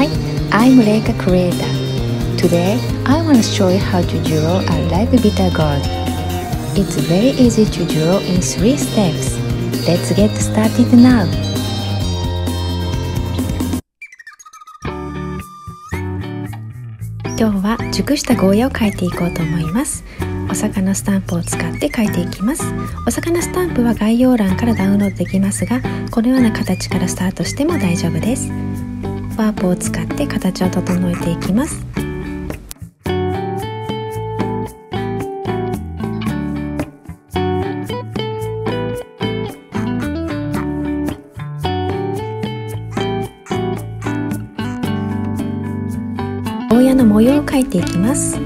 Hi, I'm Reika Creator. Today, I want to show you how to draw a live bitter gourd. It's very easy to draw in 3 steps. Let's get started now. 今日は熟したゴーヤを描いていこうと思います。お魚スタンプを使って描いていきます。お魚スタンプは概要欄からダウンロードできますが、このような形からスタートしても大丈夫です。ワープを使って形を整えていきます。ゴーヤの模様を描いていきます。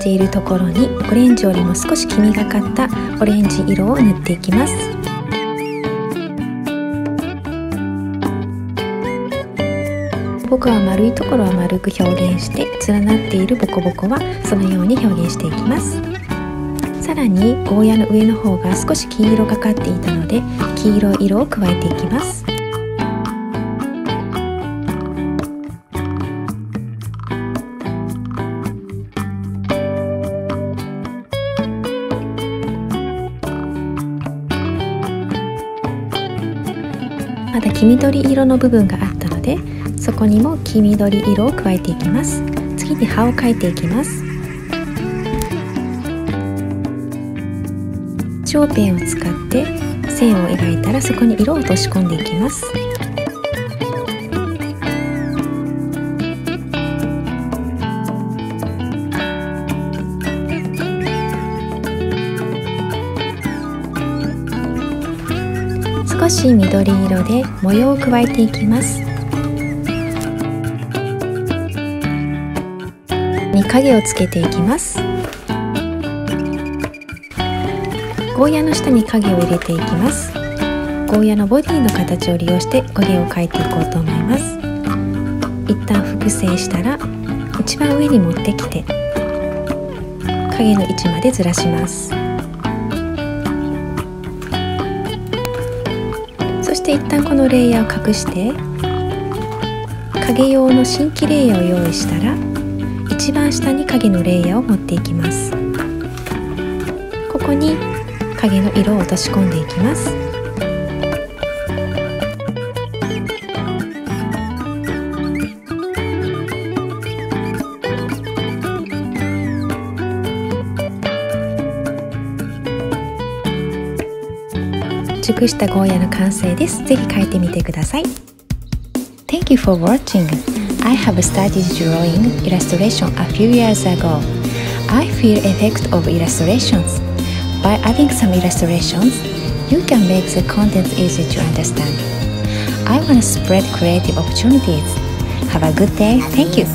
ているところにオレンジよりも少し黄みがかったオレンジ色を塗っていきます。僕は丸いところは丸く表現して、連なっているボコボコはそのように表現していきます。さらにゴーヤの上の方が少し黄色がかっていたので、黄色い色を加えていきます。まだ黄緑色の部分があったので、そこにも黄緑色を加えていきます。次に葉を描いていきます。小ペンを使って線を描いたら、そこに色を落とし込んでいきます。少し緑色で模様を加えていきます。に影をつけていきます。ゴーヤの下に影を入れていきます。ゴーヤのボディの形を利用して影を描いていこうと思います。一旦複製したら一番上に持ってきて影の位置までずらします。そして一旦このレイヤーを隠して、影用の新規レイヤーを用意したら、一番下に影のレイヤーを持っていきます。ここに影の色を落とし込んでいきます。熟したゴーヤの完成です。ぜひ描いてみてください。Thank you for watching. I have started drawing illustration a few years ago. I feel effect of illustrations. By adding some illustrations, you can make the content easy to understand. I want to spread creative opportunities. Have a good day. Thank you.